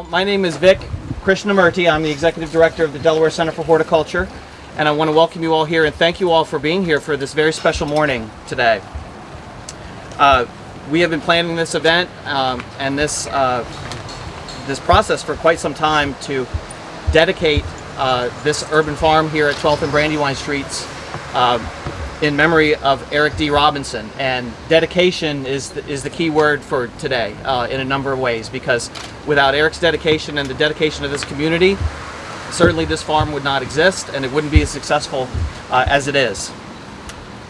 My name is Vic Krishnamurti. I'm the Executive Director of the Delaware Center for Horticulture, and I want to welcome you all here and thank you all for being here for this very special morning today. We have been planning this event and this process for quite some time to dedicate this urban farm here at 12th and Brandywine Streets in memory of Eric D. Robinson. And dedication is the key word for today in a number of ways, because without Eric's dedication and the dedication of this community, certainly this farm would not exist and it wouldn't be as successful as it is.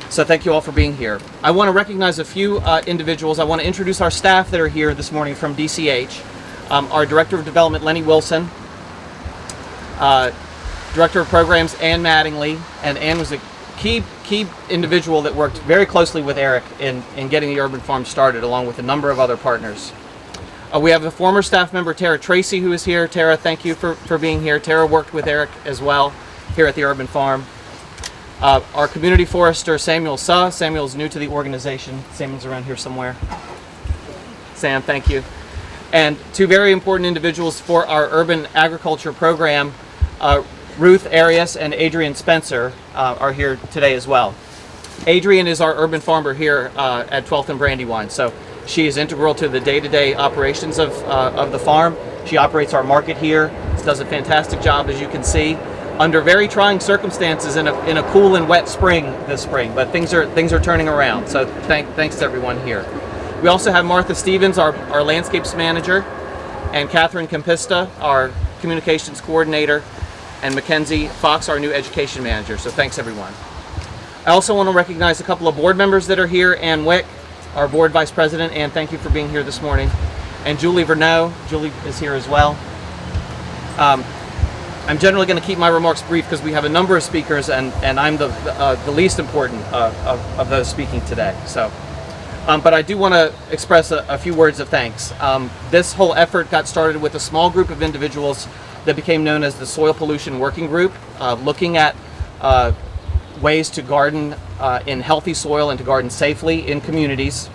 So thank you all for being here. I want to recognize a few individuals. I want to introduce our staff that are here this morning from DCH. Our Director of Development, Lenny Wilson, Director of Programs, Ann Mattingly, and Ann was a key individual that worked very closely with Eric in getting the urban farm started, along with a number of other partners. We have a former staff member, Tara Tracy, who is here. Tara, thank you for being here. Tara worked with Eric as well here at the urban farm. Our community forester, Samuel Suh. Samuel's new to the organization. Samuel's around here somewhere. Sam, thank you. And two very important individuals for our urban agriculture program, Ruth, Arias, and Adrian Spencer are here today as well. Adrian is our urban farmer here at 12th and Brandywine. So she is integral to the day-to-day operations of the farm. She operates our market here. She does a fantastic job, as you can see, under very trying circumstances in a cool and wet spring this spring. But things are turning around. So thanks to everyone here. We also have Martha Stevens, our landscapes manager, and Catherine Campista, our communications coordinator, and Mackenzie Fox, our new education manager. So thanks everyone. I also want to recognize a couple of board members that are here. Ann Wick, our board vice president, and thank you for being here this morning. And Julie Verneau. Julie is here as well. I'm generally going to keep my remarks brief because we have a number of speakers, and I'm the least important of those speaking today. So, but I do want to express a few words of thanks. This whole effort got started with a small group of individuals that became known as the Soil Pollution Working Group, looking at ways to garden in healthy soil and to garden safely in communities,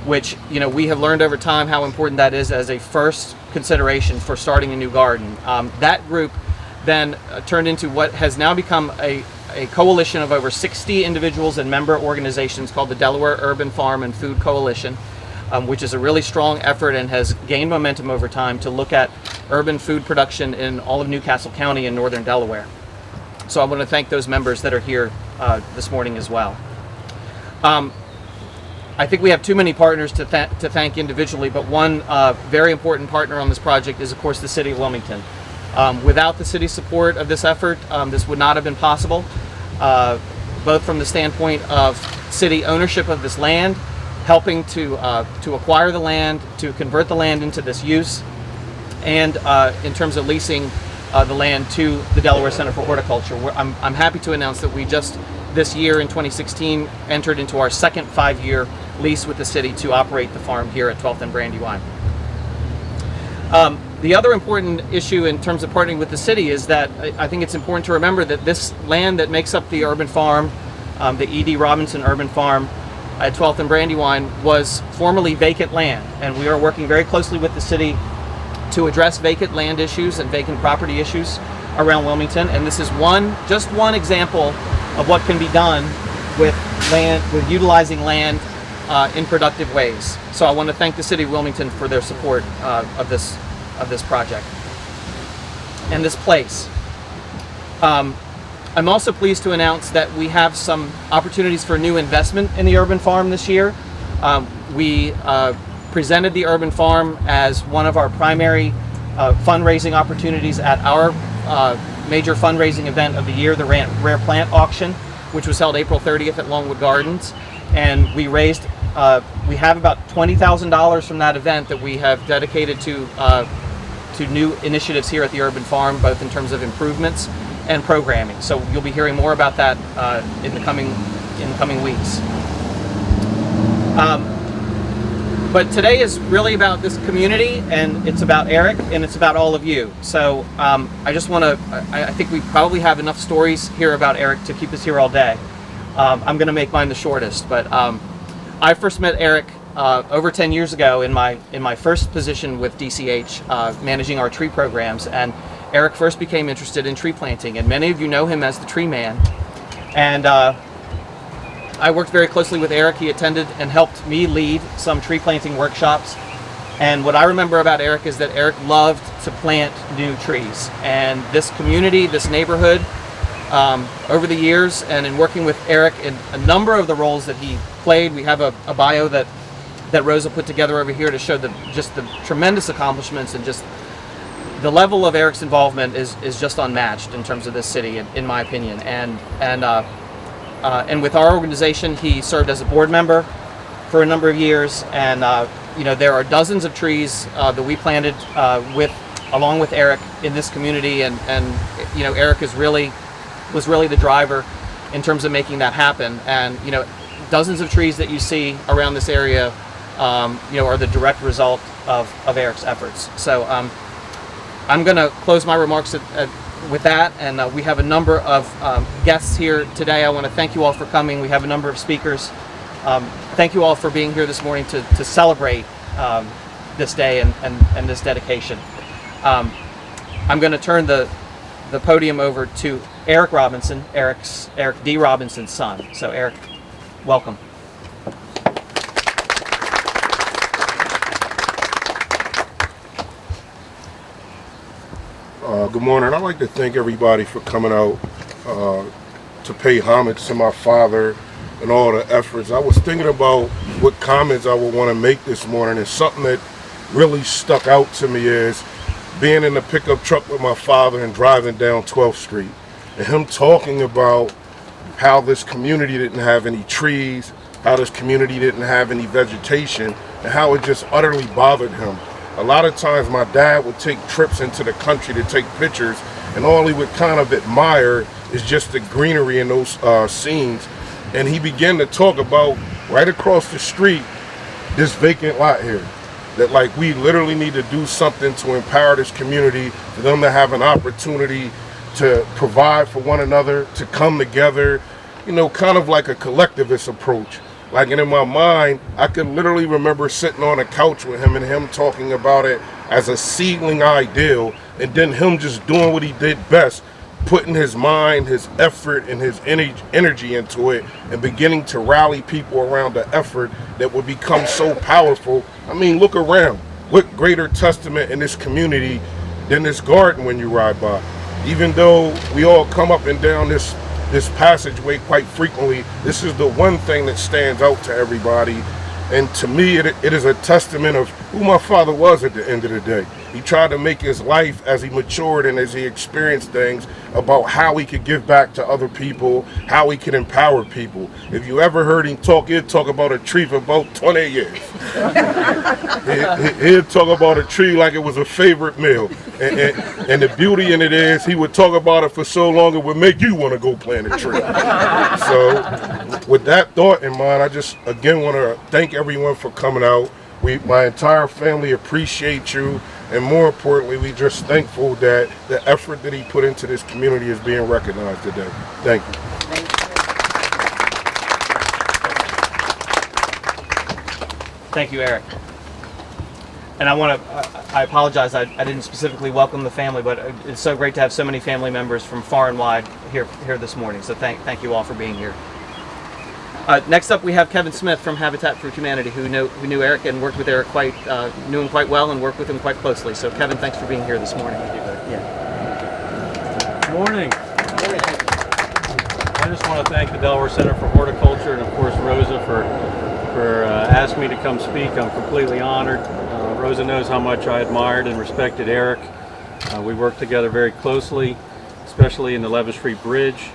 which we have learned over time how important that is as a first consideration for starting a new garden. That group then turned into what has now become a coalition of over 60 individuals and member organizations called the Delaware Urban Farm and Food Coalition, which is a really strong effort and has gained momentum over time to look at urban food production in all of Newcastle County in northern Delaware. So I want to thank those members that are here this morning as well. I think we have too many partners to thank individually, but one very important partner on this project is, of course, the City of Wilmington. Without the city's support of this effort, this would not have been possible, both from the standpoint of city ownership of this land, helping to acquire the land, to convert the land into this use, and in terms of leasing the land to the Delaware Center for Horticulture. I'm happy to announce that we just this year in 2016 entered into our second 5-year lease with the city to operate the farm here at 12th and Brandywine. The other important issue in terms of partnering with the city is that I think it's important to remember that this land that makes up the urban farm, the E.D. Robinson Urban Farm at 12th and Brandywine, was formerly vacant land, and we are working very closely with the city to address vacant land issues and vacant property issues around Wilmington. And this is just one example of what can be done with utilizing land in productive ways. So I want to thank the City of Wilmington for their support of this project and this place. I'm also pleased to announce that we have some opportunities for new investment in the urban farm this year. We presented the urban farm as one of our primary fundraising opportunities at our major fundraising event of the year, the Rare Plant Auction, which was held April 30th at Longwood Gardens. And we raised, we have about $20,000 from that event that we have dedicated to new initiatives here at the urban farm, both in terms of improvements and programming. So you'll be hearing more about that in the coming weeks. But today is really about this community, and it's about Eric, and it's about all of you. So I just want to, I think we probably have enough stories here about Eric to keep us here all day. I'm going to make mine the shortest, but I first met Eric over 10 years ago in my first position with DCH, managing our tree programs, and Eric first became interested in tree planting, and many of you know him as the tree man. And I worked very closely with Eric. He attended and helped me lead some tree planting workshops. And what I remember about Eric is that Eric loved to plant new trees. And this community, this neighborhood, over the years and in working with Eric in a number of the roles that he played, we have a bio that Rosa put together over here to show just the tremendous accomplishments, and just the level of Eric's involvement is just unmatched in terms of this city, in my opinion. And with our organization, he served as a board member for a number of years, and there are dozens of trees that we planted along with Eric in this community, and Eric was really the driver in terms of making that happen. And dozens of trees that you see around this area, are the direct result of Eric's efforts. So I'm going to close my remarks with that, and we have a number of guests here today. I want to thank you all for coming. We have a number of speakers. Thank you all for being here this morning to celebrate this day and this dedication. I'm going to turn the podium over to Eric Robinson, Eric D. Robinson's son. So Eric, welcome. Good morning. I'd like to thank everybody for coming out to pay homage to my father and all the efforts. I was thinking about what comments I would want to make this morning, and something that really stuck out to me is being in the pickup truck with my father and driving down 12th Street, and him talking about how this community didn't have any trees, how this community didn't have any vegetation, and how it just utterly bothered him. A lot of times my dad would take trips into the country to take pictures, and all he would kind of admire is just the greenery in those scenes. And he began to talk about right across the street, this vacant lot here, that like we literally need to do something to empower this community, for them to have an opportunity to provide for one another, to come together, kind of like a collectivist approach. Like, and in my mind, I could literally remember sitting on a couch with him and him talking about it as a seedling ideal, and then him just doing what he did best, putting his mind, his effort, and his energy into it, and beginning to rally people around the effort that would become so powerful. I mean, look around. What greater testament in this community than this garden when you ride by? Even though we all come up and down this passageway quite frequently, this is the one thing that stands out to everybody. And to me, it is a testament of who my father was at the end of the day. He tried to make his life, as he matured and as he experienced things, about how he could give back to other people, how he could empower people. If you ever heard him talk, he'd talk about a tree for about 20 years. He'd talk about a tree like it was a favorite meal. And the beauty in it is, he would talk about it for so long it would make you want to go plant a tree. So with that thought in mind, I just again want to thank everyone for coming out. My entire family appreciate you, and more importantly, we just thankful that the effort that he put into this community is being recognized today. Thank you. Thank you, Eric. And I apologize, I didn't specifically welcome the family, but it's so great to have so many family members from far and wide here this morning. So thank you all for being here. Next up, we have Kevin Smith from Habitat for Humanity, who knew Eric and worked with Eric knew him quite well and worked with him quite closely. So Kevin, thanks for being here this morning. Good morning. I just want to thank the Delaware Center for Horticulture and of course Rosa for asking me to come speak. I'm completely honored. Rosa knows how much I admired and respected Eric. We worked together very closely, especially in the 11th Street Bridge.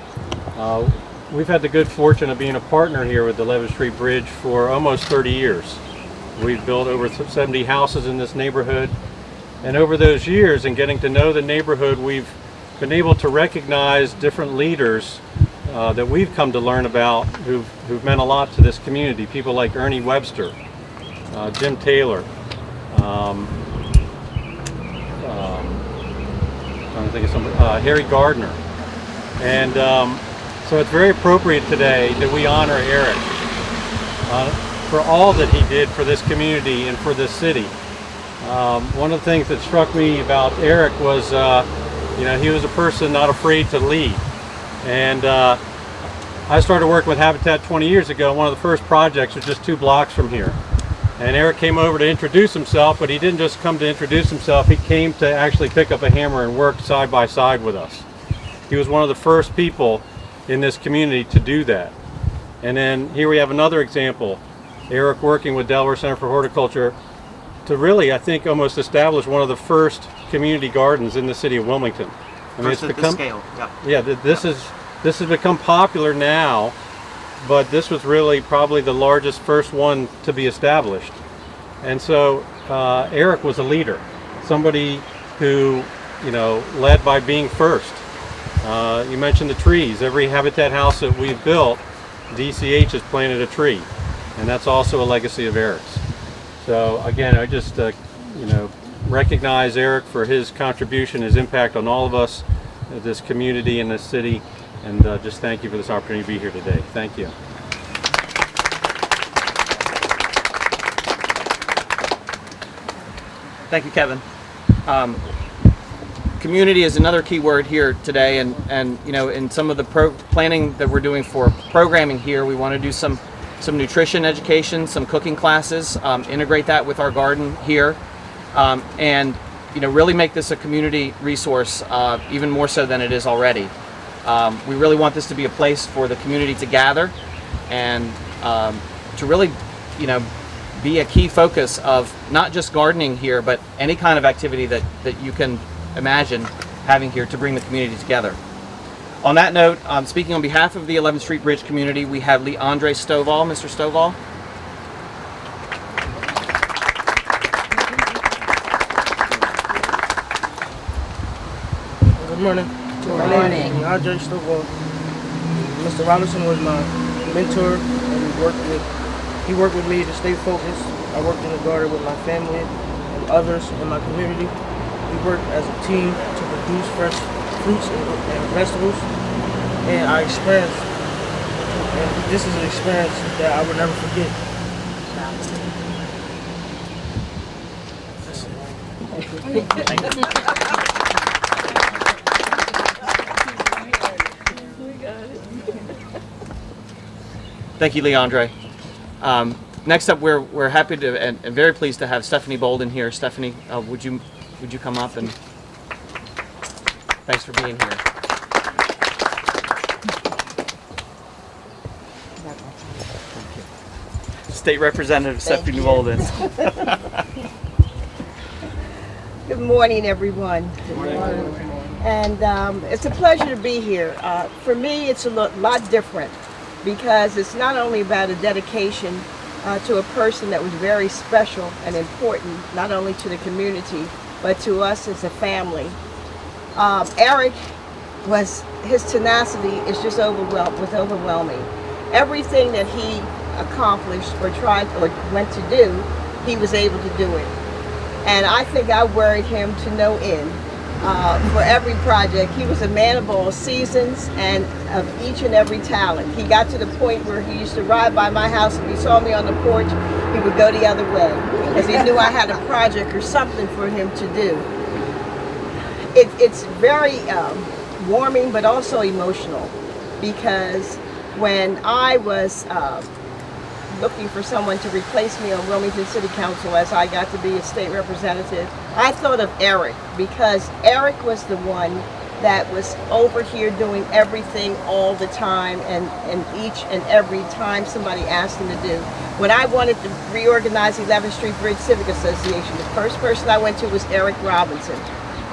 We've had the good fortune of being a partner here with the 11th Street Bridge for almost 30 years. We've built over 70 houses in this neighborhood, and over those years and getting to know the neighborhood, we've been able to recognize different leaders that we've come to learn about who've meant a lot to this community. People like Ernie Webster, Jim Taylor, trying to think of somebody, Harry Gardner. And so it's very appropriate today that we honor Eric for all that he did for this community and for this city. One of the things that struck me about Eric was, he was a person not afraid to lead. And I started working with Habitat 20 years ago. One of the first projects was just 2 blocks from here. And Eric came over to introduce himself, but he didn't just come to introduce himself, he came to actually pick up a hammer and work side by side with us. He was one of the first people in this community to do that. And then here we have another example, Eric working with Delaware Center for Horticulture to really, I think, almost establish one of the first community gardens in the city of Wilmington. I mean, First at this scale. This has become popular now, but this was really probably the largest first one to be established. And so Eric was a leader, somebody who, led by being first. You mentioned the trees. Every Habitat house that we've built, DCH has planted a tree, and that's also a legacy of Eric's. So again, I just recognize Eric for his contribution, his impact on all of us, this community and this city, and just thank you for this opportunity to be here today. Thank you. Thank you, Kevin. Community is another key word here today, and in some of the planning that we're doing for programming here, we want to do some nutrition education, some cooking classes, integrate that with our garden here, and really make this a community resource, even more so than it is already. We really want this to be a place for the community to gather and to really, be a key focus of not just gardening here, but any kind of activity that you can imagine having here to bring the community together. On that note, speaking on behalf of the 11th Street Bridge community, we have Leandre Stovall. Mr. Stovall. Good morning. My name is Adrian Stovall. Mr. Robinson was my mentor, and he worked with me to stay focused. I worked in the garden with my family and others in my community. We worked as a team to produce fresh fruits and vegetables, and I experienced, and this is an experience that I will never forget. Thank you, Leandre. Next up, we're happy to and very pleased to have Stephanie Bolden here. Stephanie, would you come up, and thanks for being here. State Representative Stephanie Bolden. Good morning, everyone. Good morning. And it's a pleasure to be here. For me, it's a lot different because it's not only about a dedication to a person that was very special and important, not only to the community, but to us as a family. Eric his tenacity is just overwhelming. Everything that he accomplished or tried or went to do, he was able to do it. And I think I worried him to no end. For every project, he was a man of all seasons and of each and every talent. He got to the point where he used to ride by my house, and if he saw me on the porch, he would go the other way because he knew I had a project or something for him to do. It's very warming, but also emotional, because when I was looking for someone to replace me on Wilmington City Council as I got to be a state representative, I thought of Eric, because Eric was the one that was over here doing everything all the time, and each and every time somebody asked him to do. When I wanted to reorganize the 11th Street Bridge Civic Association, the first person I went to was Eric Robinson.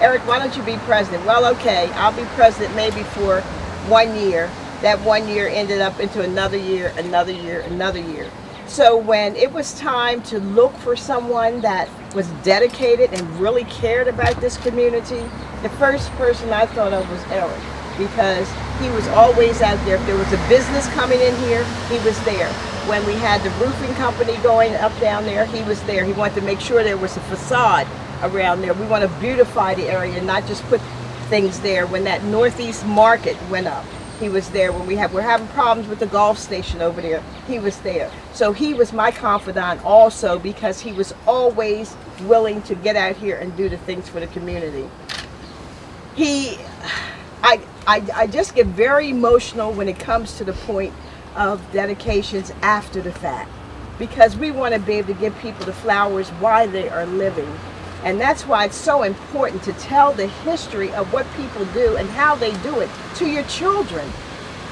Eric, why don't you be president? Well, okay, I'll be president maybe for 1 year. That 1 year ended up into another year, another year, another year. So when it was time to look for someone that was dedicated and really cared about this community, the first person I thought of was Eric, because he was always out there. If there was a business coming in here, he was there. When we had the roofing company going up down there, he was there. He wanted to make sure there was a facade around there. We want to beautify the area, not just put things there. When that Northeast Market went up, he was there. When we're having problems with the golf station over there, he was there. So he was my confidant also, because he was always willing to get out here and do the things for the community. I just get very emotional when it comes to the point of dedications after the fact, because we want to be able to give people the flowers while they are living. And that's why it's so important to tell the history of what people do and how they do it to your children.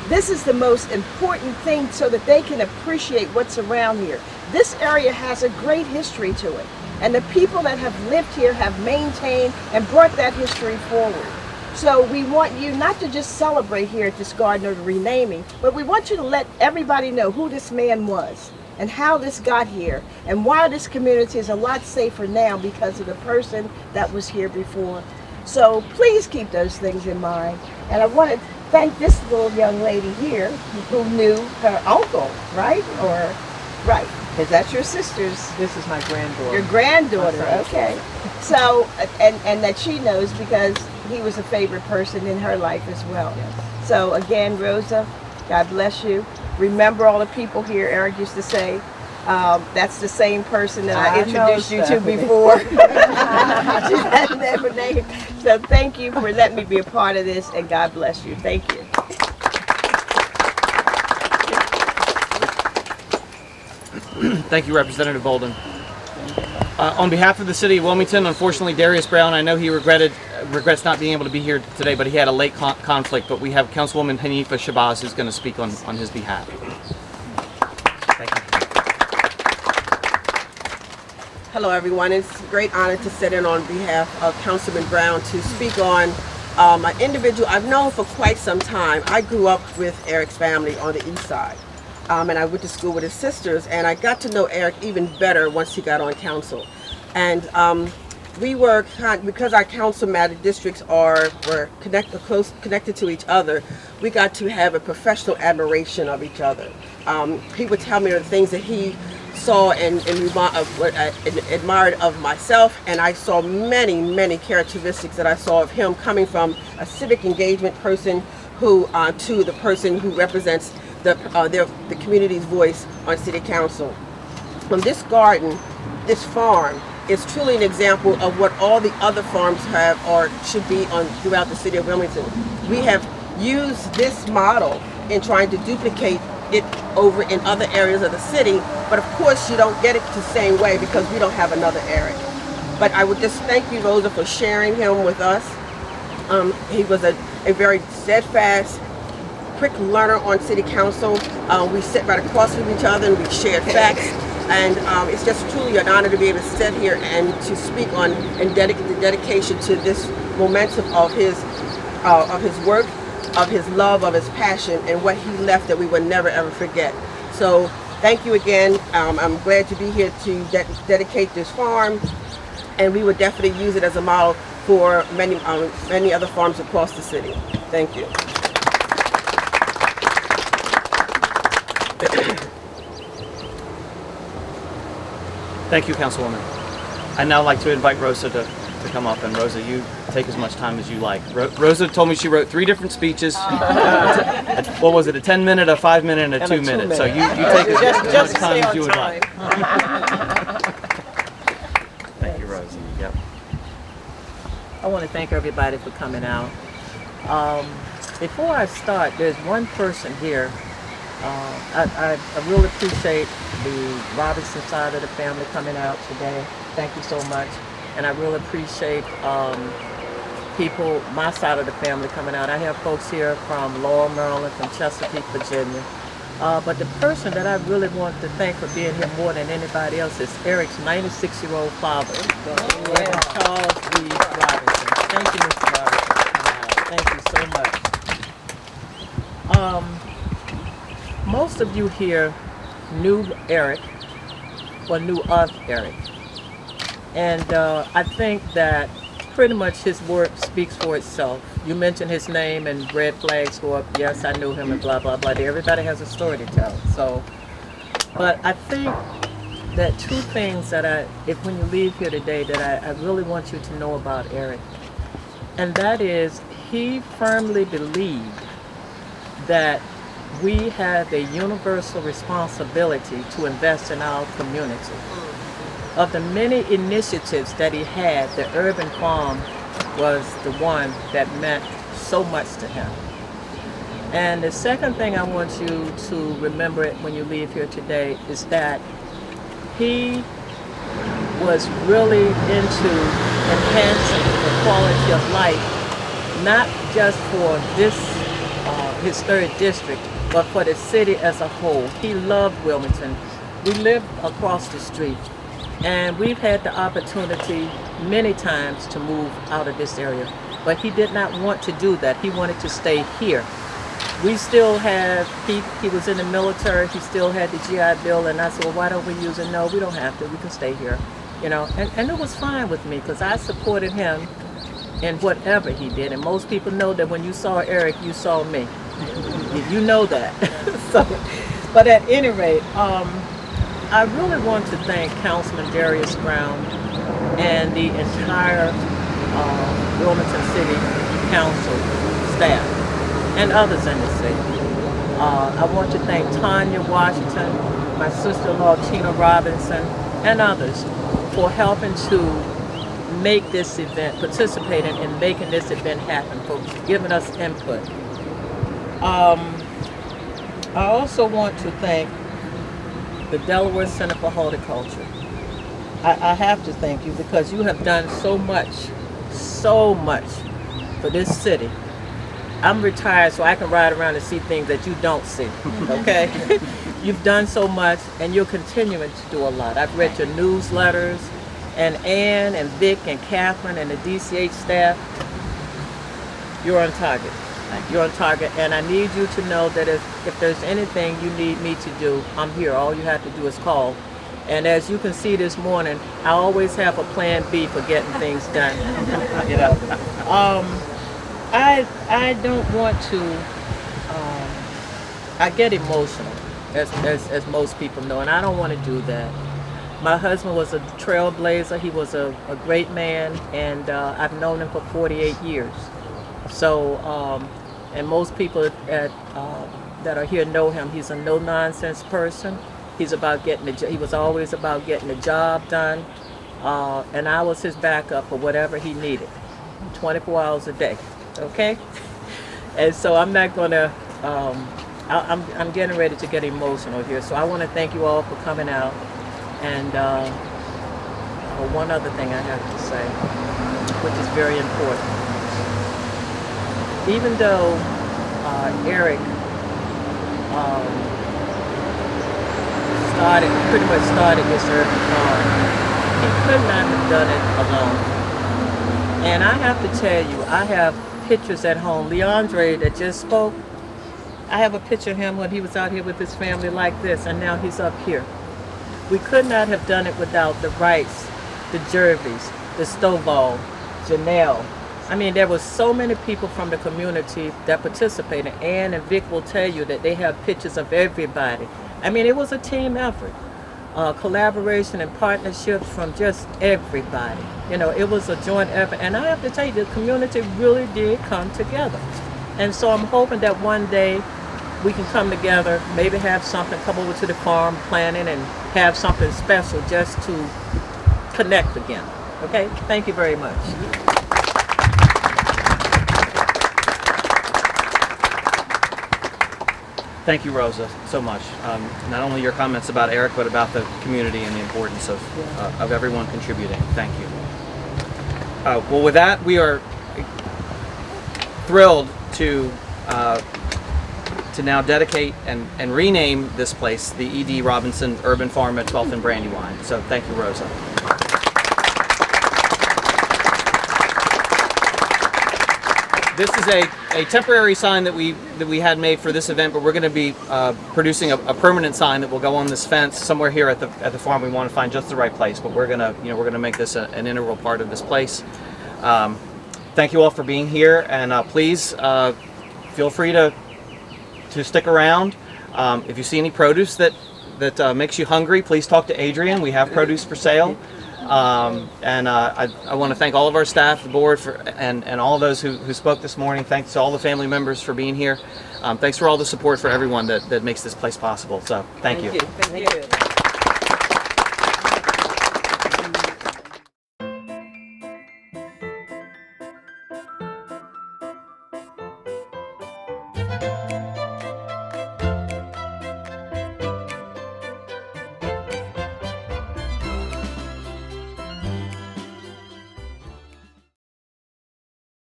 This is the most important thing, so that they can appreciate what's around here. This area has a great history to it, and the people that have lived here have maintained and brought that history forward. So we want you not to just celebrate here at this garden of renaming, but we want you to let everybody know who this man was and how this got here, and why this community is a lot safer now because of the person that was here before. So please keep those things in mind. And I want to thank this little young lady here who knew her uncle, right? Right, because that's your sister's. This is my granddaughter. Your granddaughter, okay. So, and that she knows because he was a favorite person in her life as well. Yes. So again, Rosa, God bless you. Remember all the people here. Eric used to say, that's the same person that I introduced you to before. She had never named. So thank you for letting me be a part of this, and God bless you. Thank you. Thank you, Representative Bolden. On behalf of the city of Wilmington, unfortunately, Darius Brown, I know he regrets not being able to be here today, but he had a late conflict. But we have Councilwoman Hanifa Shabazz who's going to speak on his behalf. Thank you. Hello, everyone. It's a great honor to sit in on behalf of Councilman Brown to speak on an individual I've known for quite some time. I grew up with Eric's family on the east side. And I went to school with his sisters, and I got to know Eric even better once he got on council. And we were, because our councilman districts were connected to each other, we got to have a professional admiration of each other. He would tell me the things that he saw and admired of myself, and I saw many, many characteristics that I saw of him, coming from a civic engagement person who to the person who represents the community's voice on city council. This garden, this farm, is truly an example of what all the other farms have or should be on throughout the city of Wilmington. We have used this model in trying to duplicate it over in other areas of the city, but of course you don't get it the same way because we don't have another Eric. But I would just thank you, Rosa, for sharing him with us. He was a very steadfast, quick learner on city council. We sit right across from each other and we shared facts. And it's just truly an honor to be able to sit here and to speak on and dedicate the dedication to this momentum of his work, of his love, of his passion, and what he left that we will never ever forget. So thank you again. I'm glad to be here to dedicate this farm, and we would definitely use it as a model for many other farms across the city. Thank you. Thank you, Councilwoman. I'd now like to invite Rosa to come up. And Rosa, you take as much time as you like. Rosa told me she wrote 3 different speeches. What was it, a 10-minute, a 5-minute, and a 2-minute? So you take as much time as you would like. Thank you, Rosa. Yep. I want to thank everybody for coming out. Before I start, there's one person here. I really appreciate the Robinson side of the family coming out today. Thank you so much. And I really appreciate people, my side of the family, coming out. I have folks here from Laurel, Maryland, from Chesapeake, Virginia. But the person that I really want to thank for being here more than anybody else is Eric's 96-year-old father, Charles Reed Robinson. Thank you, Mr. Robinson. Thank you so much. Most of you here knew Eric or knew of Eric. And I think that pretty much his work speaks for itself. You mentioned his name and red flags go up. Yes, I knew him and blah, blah, blah. Everybody has a story to tell. So But I think that two things that when you leave here today, that I really want you to know about Eric. And that is, he firmly believed that we have a universal responsibility to invest in our community. Of the many initiatives that he had, the urban farm was the one that meant so much to him. And the second thing I want you to remember when you leave here today is that he was really into enhancing the quality of life, not just for this, his third district, but for the city as a whole. He loved Wilmington. We lived across the street, and we've had the opportunity many times to move out of this area, but he did not want to do that. He wanted to stay here. We still have, he was in the military, he still had the GI Bill, and I said, well, why don't we use it? No, we don't have to, we can stay here. You know, and it was fine with me, because I supported him in whatever he did. And most people know that when you saw Eric, you saw me. You know that. So, but at any rate, I really want to thank Councilman Arias and the entire Wilmington City Council staff and others in the city. I want to thank Tanya Washington, my sister-in-law Tina Robinson, and others for helping to make this event, participating in making this event happen, for giving us input. I also want to thank the Delaware Center for Horticulture. I have to thank you, because you have done so much for this city. I'm retired, so I can ride around and see things that you don't see, okay? You've done so much, and you're continuing to do a lot. I've read your newsletters, and Ann and Vic and Catherine and the DCH staff, you're on target. You're on target, and I need you to know that if there's anything you need me to do, I'm here. All you have to do is call. And as you can see this morning, I always have a plan B for getting things done. You know, I don't want to. I get emotional, as most people know, and I don't want to do that. My husband was a trailblazer. He was a great man, and I've known him for 48 years. So, and most people that are here know him. He's a no-nonsense person. He's about he was always about getting the job done, and I was his backup for whatever he needed, 24 hours a day. Okay, and so I'm not gonna. I'm getting ready to get emotional here. So I want to thank you all for coming out. And one other thing I have to say, which is very important. Even though Eric pretty much started this urban farm, he could not have done it alone. And I have to tell you, I have pictures at home. Leandre that just spoke, I have a picture of him when he was out here with his family like this, and now he's up here. We could not have done it without the Wrights, the Jervys, the Stovall, Janelle. I mean, there were so many people from the community that participated. Ann and Vic will tell you that they have pictures of everybody. I mean, it was a team effort. Collaboration and partnerships from just everybody. You know, it was a joint effort. And I have to tell you, the community really did come together. And so I'm hoping that one day we can come together, maybe have something, come over to the farm planning and have something special just to connect again. Okay? Thank you very much. Thank you, Rosa, so much. Not only your comments about Eric, but about the community and the importance of everyone contributing. Thank you. Well, with that, we are thrilled to now dedicate and rename this place the E.D. Robinson Urban Farm at 12th and Brandywine. So thank you, Rosa. This is a temporary sign that we had made for this event, but we're going to be producing a permanent sign that will go on this fence somewhere here at the farm. We want to find just the right place, but we're gonna make this an integral part of this place. Thank you all for being here, and please feel free to stick around. If you see any produce that that makes you hungry, please talk to Adrian. We have produce for sale. I want to thank all of our staff, the board, and all of those who spoke this morning. Thanks to all the family members for being here. Thanks for all the support for everyone that makes this place possible. So thank you. Thank you.